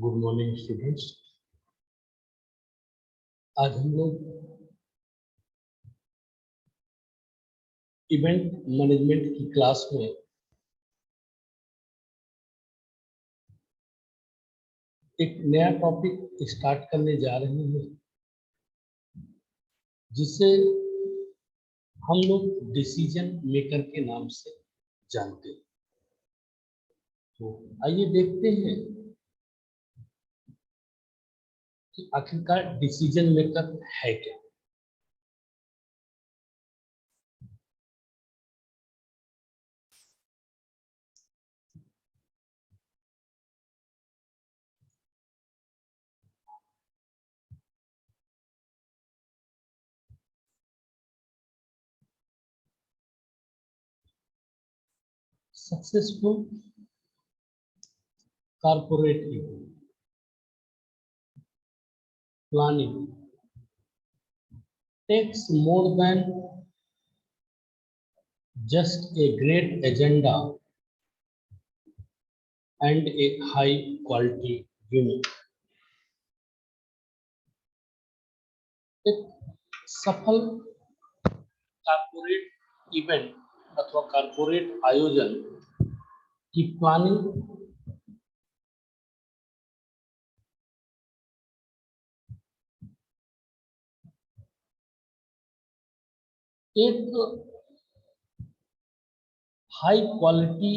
Good morning students. आज हम लोग इवेंट मैनेजमेंट की क्लास में एक नया टॉपिक स्टार्ट करने जा रहे हैं, जिसे हम लोग डिसीजन मेकर के नाम से जानते हैं। तो आइए देखते हैं कि आखिरकार डिसीजन मेकर है क्या। Successful corporate planning takes more than just a great agenda and a high quality vision. एक सफल कॉर्पोरेट इवेंट अथवा कॉर्पोरेट आयोजन की प्लानिंग एक हाई क्वालिटी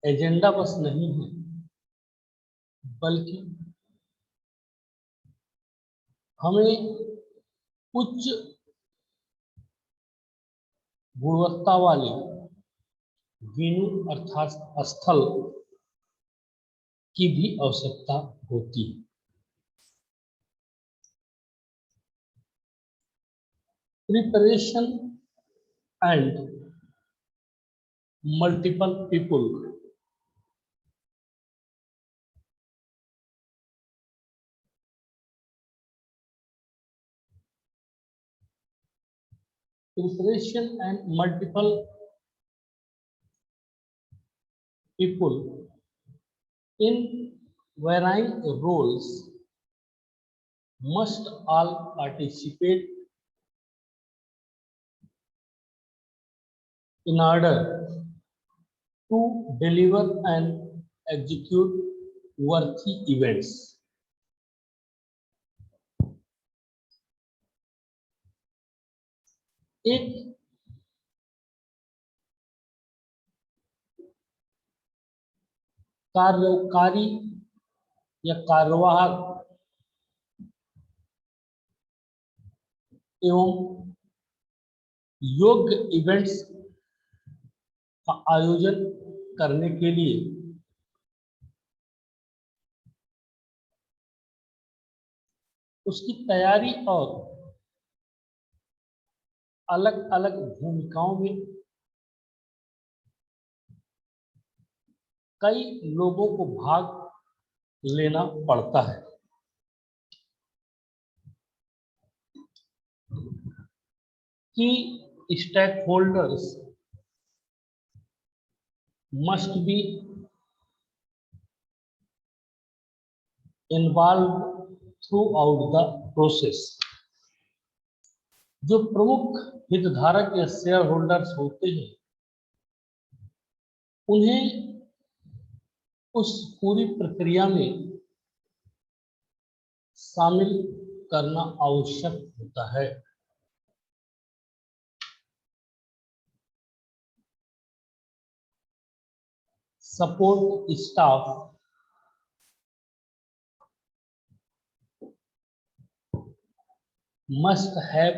एजेंडा बस नहीं है, बल्कि हमें उच्च गुणवत्ता वाले वेन्यू अर्थात स्थल की भी आवश्यकता होती है। Preparation and multiple people in varying roles must all participate in order to deliver and execute worthy events. एक कार्यकारी या कार्यवाहक एवं योग्य इवेंट्स का आयोजन करने के लिए उसकी तैयारी और अलग अलग भूमिकाओं में कई लोगों को भाग लेना पड़ता है। Key stakeholders must be involved throughout the process. जो प्रमुख हितधारक या शेयर होल्डर्स होते हैं, उन्हें उस पूरी प्रक्रिया में शामिल करना आवश्यक होता है। Support staff must have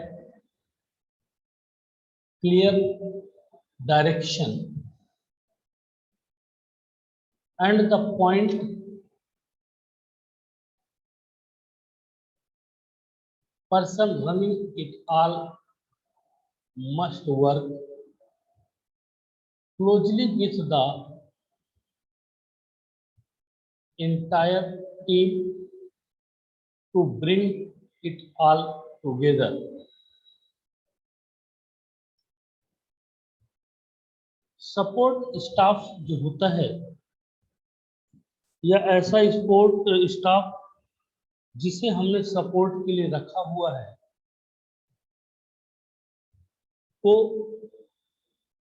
clear direction and the point person running it all must work closely with the entire team to bring it all together. Support staff जो होता है या ऐसा स्पोर्ट स्टाफ जिसे हमने सपोर्ट के लिए रखा हुआ है को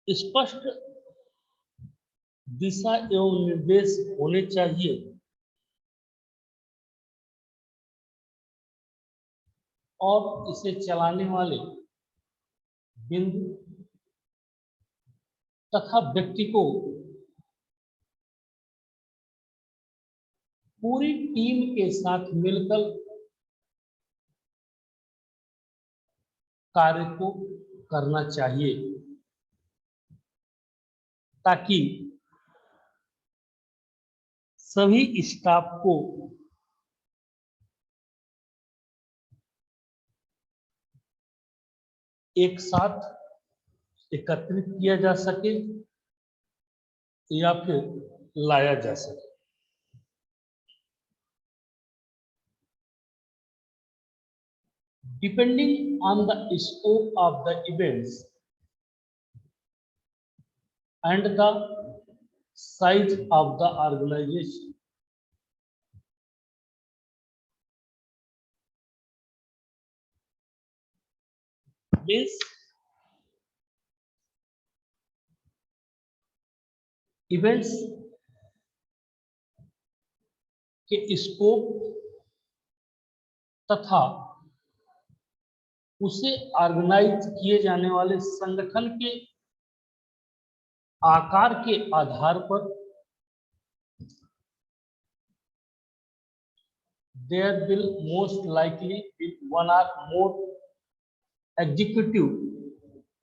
स्पष्ट दिशा एवं निर्देश होने चाहिए और इसे चलाने वाले बिंदु तथा व्यक्ति को पूरी टीम के साथ मिलकर कार्य को करना चाहिए ताकि सभी स्टाफ को एक साथ एकत्रित किया जा सके या फिर लाया जा सके। Depending on the scope of the events and the size of the organization, means events के स्कोप तथा उसे ऑर्गेनाइज किए जाने वाले संगठन के आकार के आधार पर there will most likely be one or more executive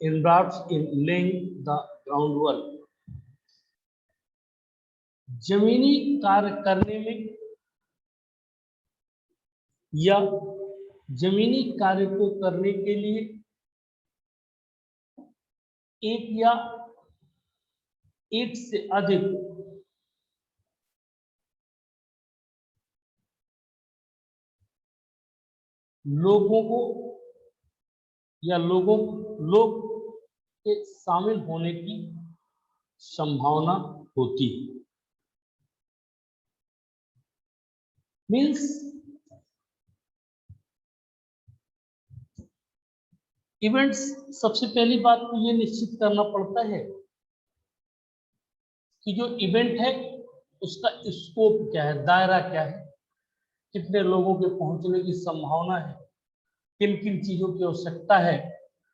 involved in laying the groundwork. जमीनी कार्य करने में या जमीनी कार्य को करने के लिए एक या एक से अधिक लोगों को या लोग के शामिल होने की संभावना होती है। मीन्स इवेंट्स, सबसे पहली बात तो ये निश्चित करना पड़ता है कि जो इवेंट है उसका स्कोप क्या है, दायरा क्या है, कितने लोगों के पहुंचने की संभावना है, किन किन चीजों की आवश्यकता है,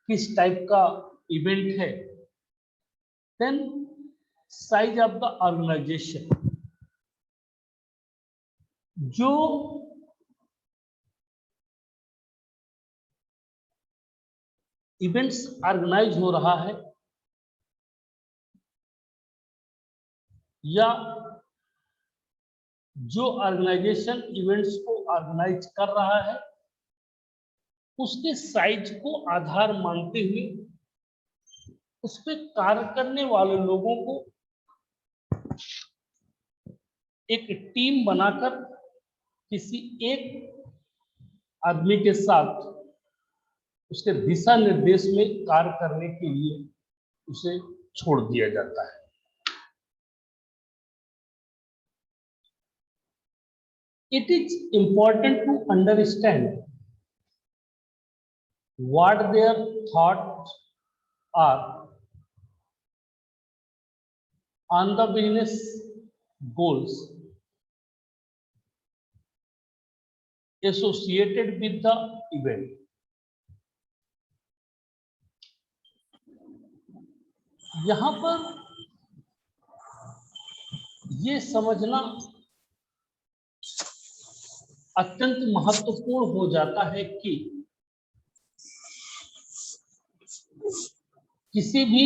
किस टाइप का इवेंट है। Then size of the organization, जो इवेंट्स ऑर्गेनाइज हो रहा है या जो ऑर्गेनाइजेशन इवेंट्स को ऑर्गेनाइज कर रहा है उसके साइज को आधार मानते हुए उस पर कार्य करने वाले लोगों को एक टीम बनाकर किसी एक आदमी के साथ उसके दिशा निर्देश में कार्य करने के लिए उसे छोड़ दिया जाता है। It is important to understand what their thoughts are on the business goals associated with the event. यहाँ पर ये समझना अत्यंत महत्वपूर्ण हो जाता है कि किसी भी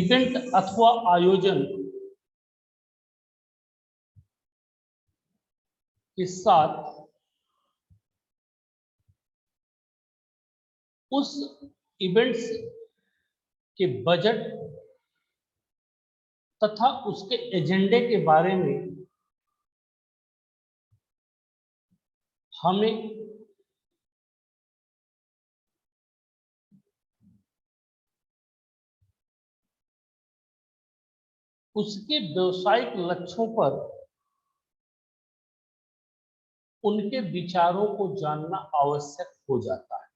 इवेंट अथवा आयोजन के साथ उस इवेंट्स के बजट तथा उसके एजेंडे के बारे में हमें उसके व्यवसायिक लक्ष्यों पर उनके विचारों को जानना आवश्यक हो जाता है।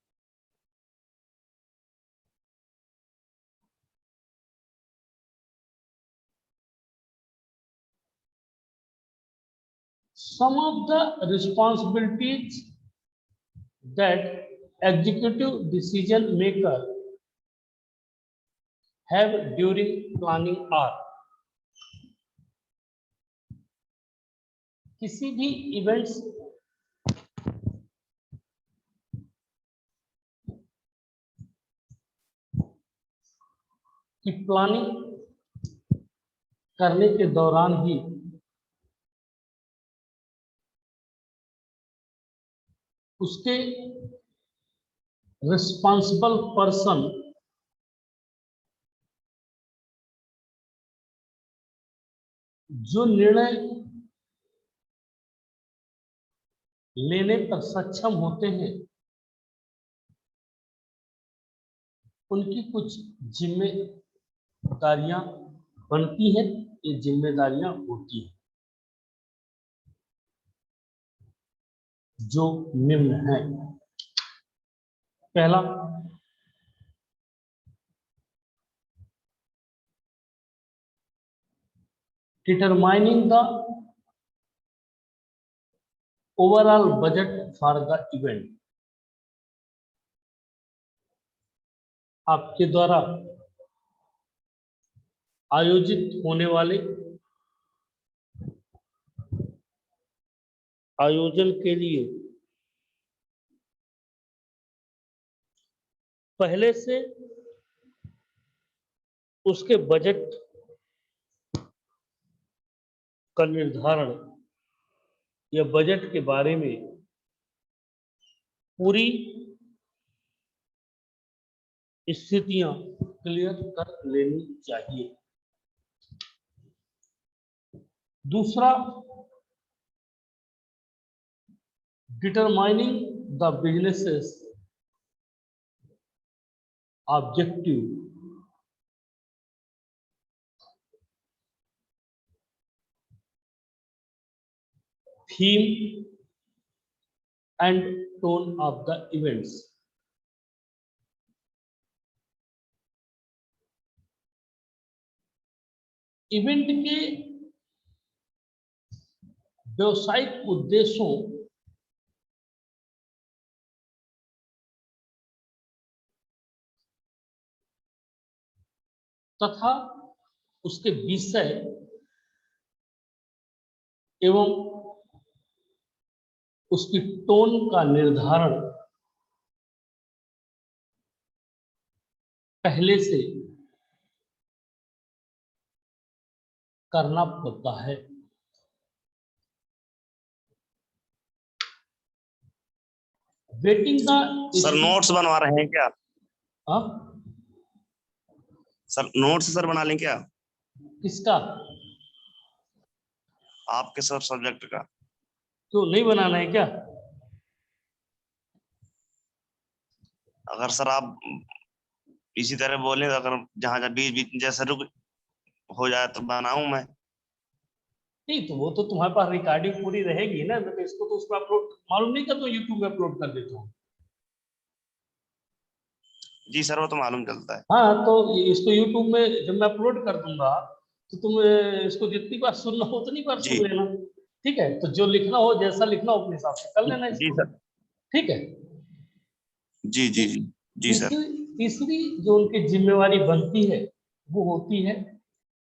Some of the responsibilities that executive decision maker have during planning are किसी भी इवेंट्स की प्लानिंग करने के दौरान ही उसके रिस्पॉन्सिबल पर्सन जो निर्णय लेने पर सक्षम होते हैं उनकी कुछ जिम्मेदारियां बनती हैं, ये जिम्मेदारियां होती हैं जो निम्न है। पहला, determining the overall budget for the event. आपके द्वारा आयोजित होने वाले आयोजन के लिए पहले से उसके बजट का निर्धारण या बजट के बारे में पूरी स्थितियां क्लियर कर लेनी चाहिए। दूसरा, determining the businesses objective theme and tone of the events. Event के व्यवसायिक उद्देश्यों तथा उसके विषय एवं उसकी टोन का निर्धारण पहले से करना पड़ता है। वेटिंग द सर नोट्स बनवा रहे हैं क्या? हाँ सर नोट्स सर बना लें क्या? किसका? आपके सर सब्जेक्ट का। तो नहीं बनाना है क्या? अगर सर आप इसी तरह बोले तो अगर जहां जहां बीच बीच जैसे रुक हो जाए तो बनाऊं मैं। नहीं तो वो तो तुम्हारे पास रिकॉर्डिंग पूरी रहेगी ना, मैं तो इसको तो उसमें अपलोड मालूम नहीं कर, तो यूट्यूब में अपलोड कर देता हूँ। जी सर वो तो मालूम चलता है। हाँ तो इसको यूट्यूब में जब मैं अपलोड कर दूंगा तो तुम इसको जितनी बार सुनना हो उतनी बार जी सुन लेना। ठीक है, तो जो लिखना हो जैसा लिखना हो अपने हिसाब से कर लेना जी इसको। सर। ठीक है। जी जी जी जी सर। तीसरी तीसरी जो उनकी जिम्मेवारी बनती है वो होती है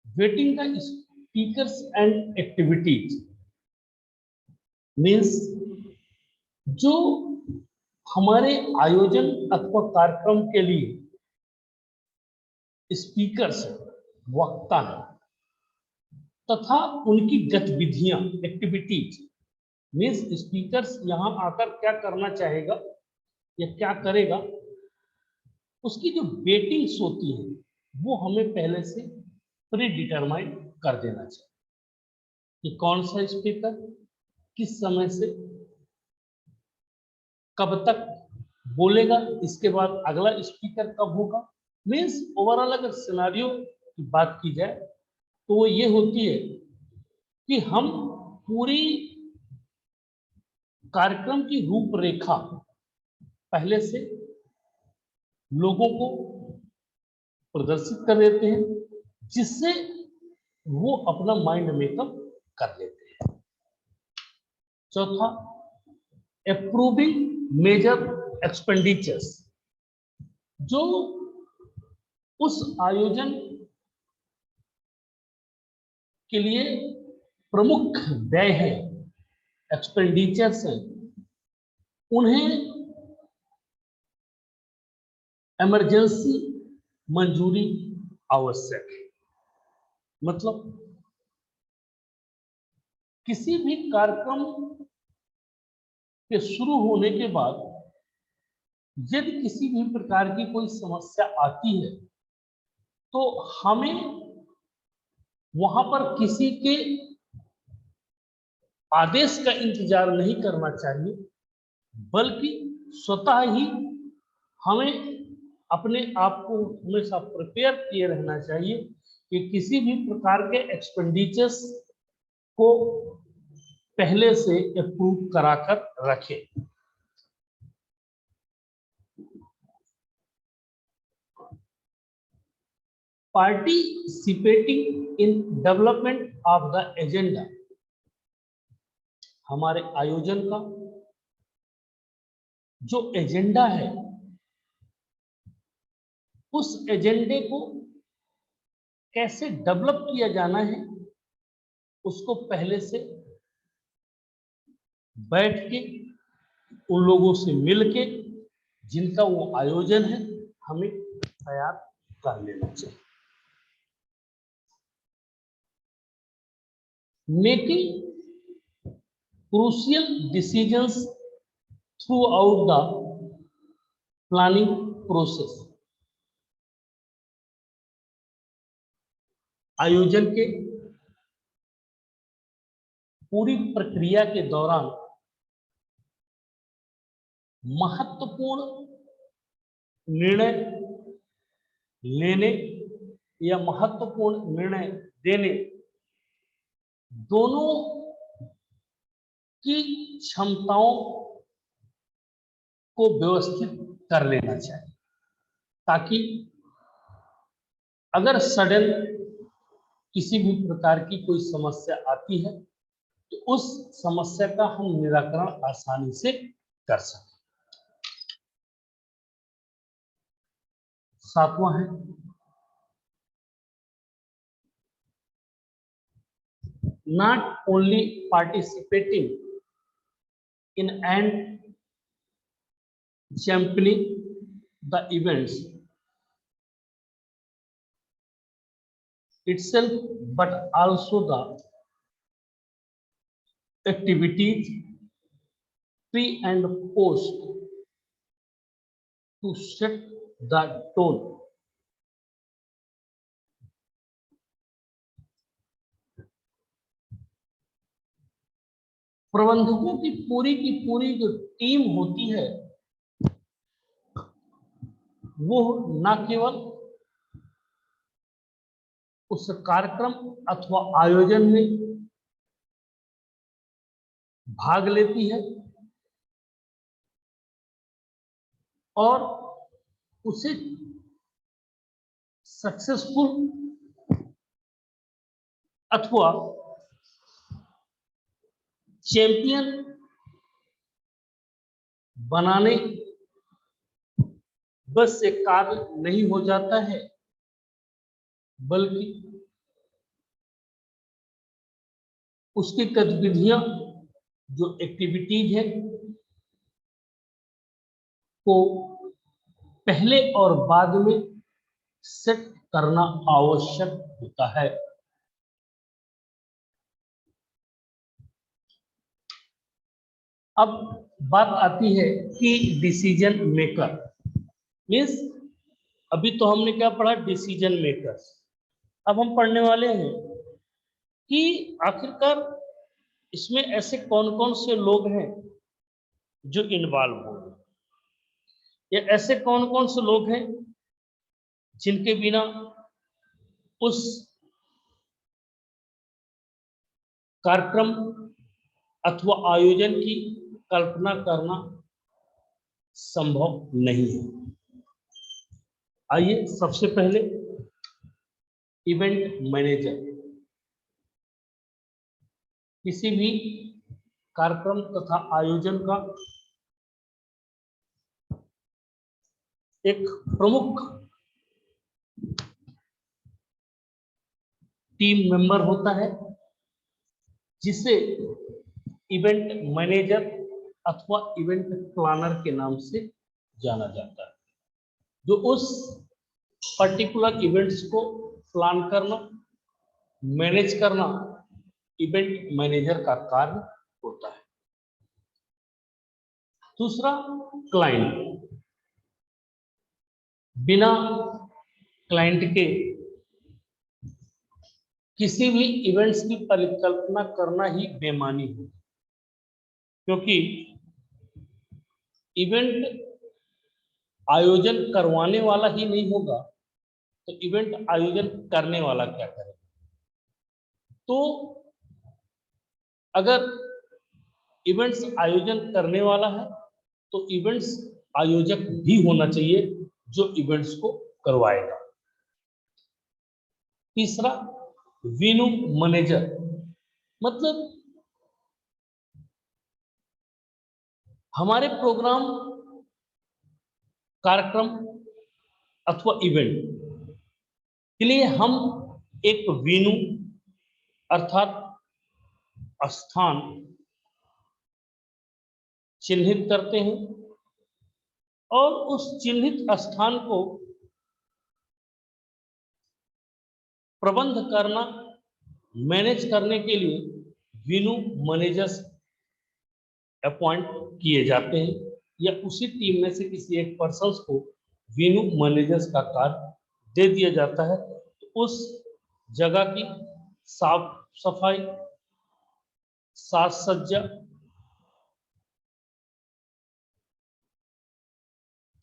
waiting the speakers and activities. Means जो हमारे आयोजन अथवा कार्यक्रम के लिए स्पीकर्स वक्ता है तथा उनकी गतिविधियां एक्टिविटीज। मीन्स स्पीकर्स यहाँ आकर क्या करना चाहेगा या क्या करेगा, उसकी जो वेटिंग्स होती है वो हमें पहले से प्री डिटरमाइन कर देना चाहिए कि कौन सा स्पीकर किस समय से कब तक बोलेगा, इसके बाद अगला स्पीकर कब होगा। मीन्स ओवरऑल अगर सिनेरियो की बात की जाए तो वो ये होती है कि हम पूरी कार्यक्रम की रूपरेखा पहले से लोगों को प्रदर्शित कर देते हैं, जिससे वो अपना माइंड मेकअप कर लेते हैं। चौथा, अप्रूविंग मेजर एक्सपेंडिचर्स, जो उस आयोजन के लिए प्रमुख व्यय है, एक्सपेंडिचर्स हैं, उन्हें इमरजेंसी मंजूरी आवश्यक है। मतलब किसी भी कार्यक्रम के शुरू होने के बाद यदि किसी भी प्रकार की कोई समस्या आती है तो हमें वहां पर किसी के आदेश का इंतजार नहीं करना चाहिए, बल्कि स्वतः ही हमें अपने आप को हमेशा प्रिपेयर किए रहना चाहिए कि किसी भी प्रकार के एक्सपेंडिचर्स को पहले से अप्रूव कराकर रखें। Participating in development of the agenda, हमारे आयोजन का जो एजेंडा है उस एजेंडे को कैसे डेवलप किया जाना है उसको पहले से बैठ के उन लोगों से मिल के जिनका वो आयोजन है हमें तैयार कर लेना चाहिए। Making crucial decisions through out the planning process, आयोजन के पूरी प्रक्रिया के दौरान महत्वपूर्ण निर्णय लेने या महत्वपूर्ण निर्णय देने दोनों की क्षमताओं को व्यवस्थित कर लेना चाहिए, ताकि अगर सडन किसी भी प्रकार की कोई समस्या आती है तो उस समस्या का हम निराकरण आसानी से कर सकें। सातवां है not only participating in and championing the events itself, but also the activities pre and post to set the tone. प्रबंधकों की पूरी जो टीम होती है वो न केवल उस कार्यक्रम अथवा आयोजन में भाग लेती है और उसे सक्सेसफुल अथवा चैंपियन बनाने बस से कार्य नहीं हो जाता है, बल्कि उसकी गतिविधियां जो एक्टिविटीज है को पहले और बाद में सेट करना आवश्यक होता है। अब बात आती है कि डिसीजन मेकर मीन्स, अभी तो हमने क्या पढ़ा, डिसीजन मेकर्स। अब हम पढ़ने वाले हैं कि आखिरकार इसमें ऐसे कौन कौन से लोग हैं जो इन्वॉल्व हो, या ऐसे कौन कौन से लोग हैं जिनके बिना उस कार्यक्रम अथवा आयोजन की कल्पना करना संभव नहीं है। आइए सबसे पहले इवेंट मैनेजर किसी भी कार्यक्रम तथा आयोजन का एक प्रमुख टीम मेंबर होता है, जिसे इवेंट मैनेजर अथवा इवेंट प्लानर के नाम से जाना जाता है, जो उस पर्टिकुलर इवेंट्स को प्लान करना, मैनेज करना इवेंट मैनेजर का कार्य होता है। दूसरा, क्लाइंट। बिना क्लाइंट के किसी भी इवेंट्स की परिकल्पना करना ही बेमानी है, क्योंकि इवेंट आयोजन करवाने वाला ही नहीं होगा तो इवेंट आयोजन करने वाला क्या करेगा। तो अगर इवेंट्स आयोजन करने वाला है तो इवेंट्स आयोजक भी होना चाहिए जो इवेंट्स को करवाएगा। तीसरा, वेन्यू मैनेजर, मतलब हमारे प्रोग्राम, कार्यक्रम अथवा इवेंट के लिए हम एक वेन्यू अर्थात स्थान चिन्हित करते हैं और उस चिन्हित स्थान को प्रबंध करना, मैनेज करने के लिए वेन्यू मैनेजर्स अपॉइंट किए जाते हैं या उसी टीम में से किसी एक पर्सन को वेन्यू मैनेजर्स का कार्य दे दिया जाता है। तो उस जगह की साफ सफाई, साज सज्जा,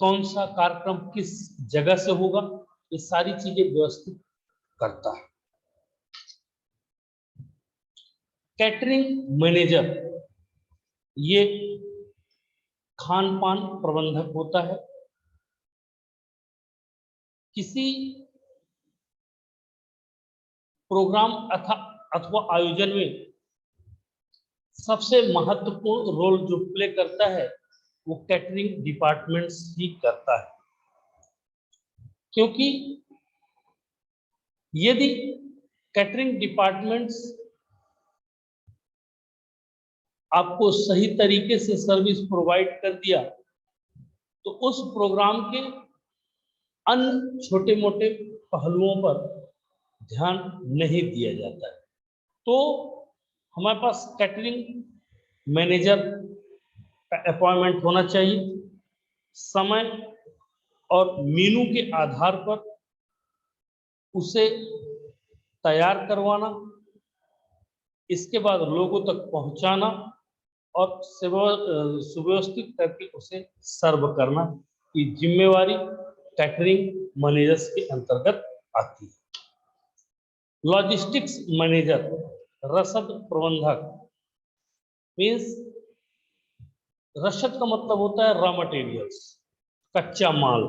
कौन सा कार्यक्रम किस जगह से होगा, ये सारी चीजें व्यवस्थित करता है। कैटरिंग मैनेजर ये खान पान प्रबंधक होता है। किसी प्रोग्राम अथवा आयोजन में सबसे महत्वपूर्ण रोल जो प्ले करता है वो कैटरिंग डिपार्टमेंट्स ही करता है, क्योंकि यदि कैटरिंग डिपार्टमेंट्स आपको सही तरीके से सर्विस प्रोवाइड कर दिया तो उस प्रोग्राम के अन्य छोटे मोटे पहलुओं पर ध्यान नहीं दिया जाता है। तो हमारे पास कैटरिंग मैनेजर का अपॉइंटमेंट होना चाहिए। समय और मेनू के आधार पर उसे तैयार करवाना, इसके बाद लोगों तक पहुंचाना और सुव्यवस्थित करके उसे सर्व करना, ये जिम्मेवारी कैटरिंग मैनेजर्स के अंतर्गत आती है। लॉजिस्टिक्स मैनेजर, रसद प्रबंधक, मीन्स रसद का मतलब होता है रॉ मटेरियल्स, कच्चा माल,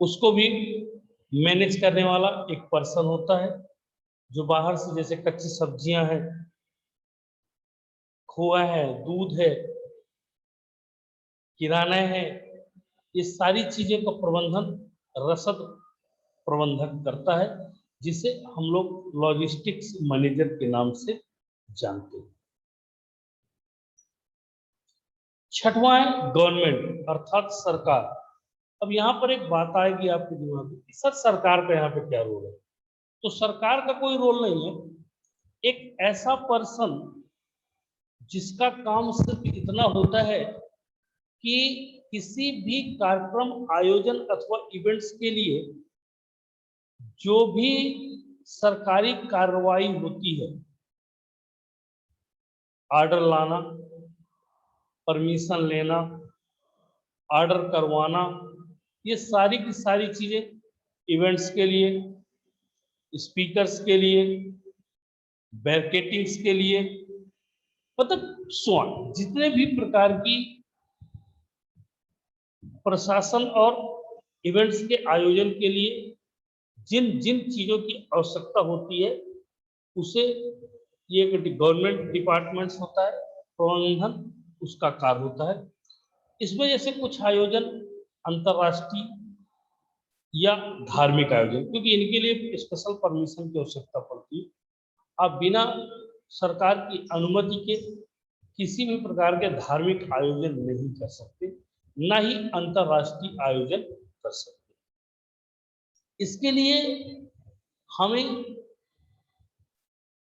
उसको भी मैनेज करने वाला एक पर्सन होता है जो बाहर से, जैसे कच्ची सब्जियां हैं, खोआ है, दूध है, किराना है, ये सारी चीजें का प्रबंधन रसद प्रबंधक करता है, जिसे हम लोग लॉजिस्टिक्स मैनेजर के नाम से जानते हैं। छठवां है गवर्नमेंट अर्थात सरकार। अब यहाँ पर एक बात आएगी आपके दिमाग में, सर सरकार का यहाँ पे क्या रोल है? तो सरकार का कोई रोल नहीं है। एक ऐसा पर्सन जिसका काम सिर्फ इतना होता है कि किसी भी कार्यक्रम, आयोजन अथवा इवेंट्स के लिए जो भी सरकारी कार्रवाई होती है, ऑर्डर लाना, परमिशन लेना, ऑर्डर करवाना, ये सारी की सारी चीजें इवेंट्स के लिए स्पीकर्स के लिए, बैरिकेटिंग्स के लिए, मतलब स्वान जितने भी प्रकार की प्रशासन और इवेंट्स के आयोजन के लिए जिन जिन चीजों की आवश्यकता होती है उसे ये गवर्नमेंट डिपार्टमेंट्स होता है, प्रबंधन उसका कार्य होता है। इसमें जैसे कुछ आयोजन अंतरराष्ट्रीय या धार्मिक आयोजन, क्योंकि इनके लिए स्पेशल परमिशन की आवश्यकता पड़ती है। आप बिना सरकार की अनुमति के किसी भी प्रकार के धार्मिक आयोजन नहीं कर सकते, ना ही अंतरराष्ट्रीय आयोजन कर सकते। इसके लिए हमें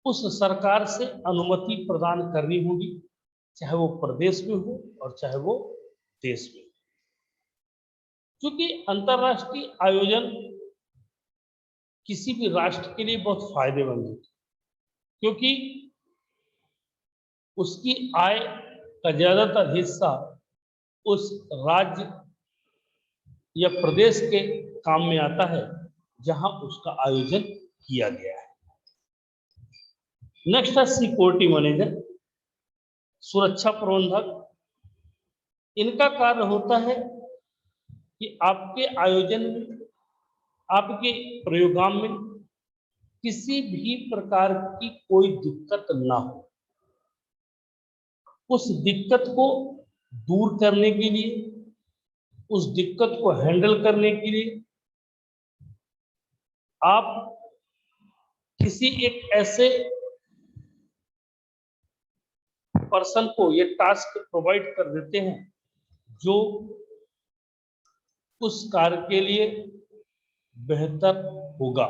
उस सरकार से अनुमति प्रदान करनी होगी, चाहे वो प्रदेश में हो और चाहे वो देश में। क्योंकि अंतरराष्ट्रीय आयोजन किसी भी राष्ट्र के लिए बहुत फायदेमंद है, क्योंकि उसकी आय का ज्यादातर हिस्सा उस राज्य या प्रदेश के काम में आता है जहां उसका आयोजन किया गया है। नेक्स्ट है सिक्योरिटी मैनेजर, सुरक्षा प्रबंधक। इनका कार्य होता है कि आपके आयोजन में, आपके प्रोग्राम में किसी भी प्रकार की कोई दिक्कत ना हो, उस दिक्कत को दूर करने के लिए, उस दिक्कत को हैंडल करने के लिए आप किसी एक ऐसे पर्सन को ये टास्क प्रोवाइड कर देते हैं जो उस कार्य के लिए बेहतर होगा।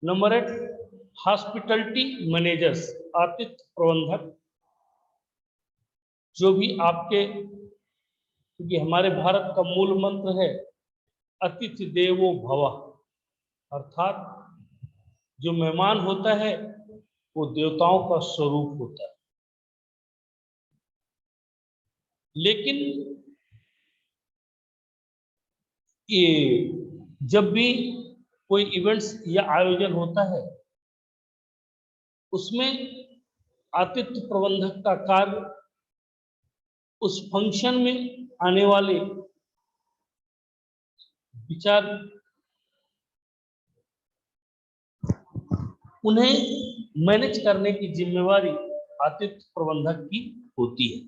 नंबर 8 हॉस्पिटैलिटी मैनेजर्स, आतिथ्य प्रबंधक। जो भी आपके, क्योंकि हमारे भारत का मूल मंत्र है अतिथि देवो भवः, अर्थात जो मेहमान होता है वो देवताओं का स्वरूप होता है। लेकिन ये जब भी कोई इवेंट्स या आयोजन होता है उसमें आतिथ्य प्रबंधक का कार्य उस फंक्शन में आने वाले विचार, उन्हें मैनेज करने की जिम्मेवारी आतिथ्य प्रबंधक की होती है।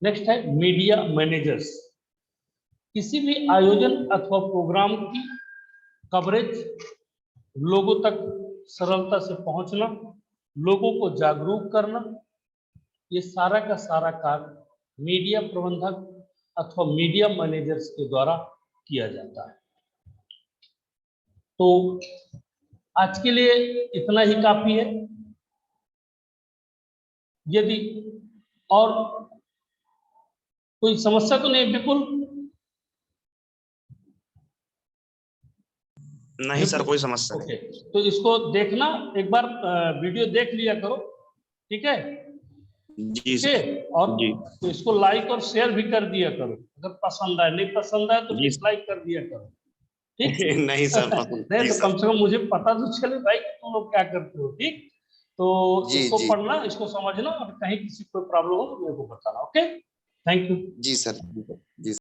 नेक्स्ट है मीडिया मैनेजर्स। किसी भी आयोजन अथवा प्रोग्राम की कवरेज, लोगों तक सरलता से पहुंचना, लोगों को जागरूक करना, ये सारा का सारा कार्य मीडिया प्रबंधक अथवा मीडिया मैनेजर्स के द्वारा किया जाता है। तो आज के लिए इतना ही काफी है। यदि और कोई समस्या तो नहीं? बिल्कुल नहीं सर, कोई समस्या नहीं। ओके, तो इसको देखना एक बार, वीडियो देख लिया करो, ठीक है? जी सर। और जी तो इसको लाइक और शेयर भी कर दिया करो, अगर पसंद आए। नहीं पसंद आए तो जी डिसलाइक कर दिया करो, ठीक? नहीं सर, पसंद नहीं जी तो सर। कम से कम मुझे पता तो चले भाई कि तुम लोग क्या करते हो, ठीक? तो जी इसको जी पढ़ना, इसको समझना, और कहीं किसी को प्रॉब्लम हो तो मेरे को बताना। Okay, thank you. जी सर। जी